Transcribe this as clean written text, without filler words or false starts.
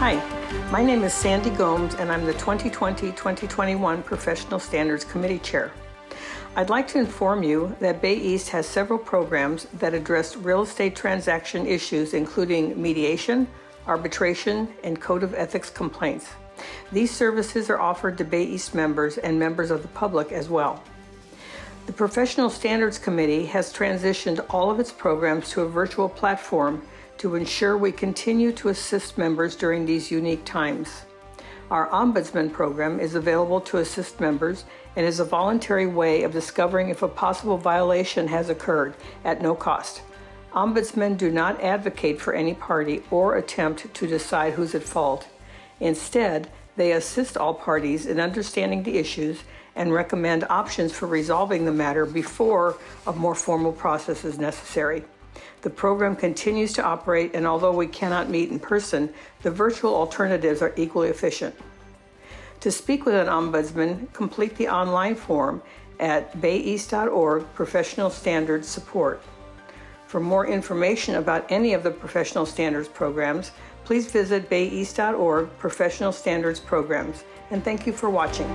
Hi, my name is Sandy Gomes, and I'm the 2020-2021 Professional Standards Committee Chair. I'd like to inform you that Bay East has several programs that address real estate transaction issues, including mediation, arbitration, and code of ethics complaints. These services are offered to Bay East members and members of the public as well. The Professional Standards Committee has transitioned all of its programs to a virtual platform to ensure we continue to assist members during these unique times. Our Ombudsman Program is available to assist members and is a voluntary way of discovering if a possible violation has occurred at no cost. Ombudsmen do not advocate for any party or attempt to decide who's at fault. Instead, they assist all parties in understanding the issues and recommend options for resolving the matter before a more formal process is necessary. The program continues to operate, and although we cannot meet in person, the virtual alternatives are equally efficient. To speak with an ombudsman, complete the online form at bayeast.org Professional Standards Support. For more information about any of the professional standards programs, please visit bayeast.org Professional Standards Programs. And thank you for watching.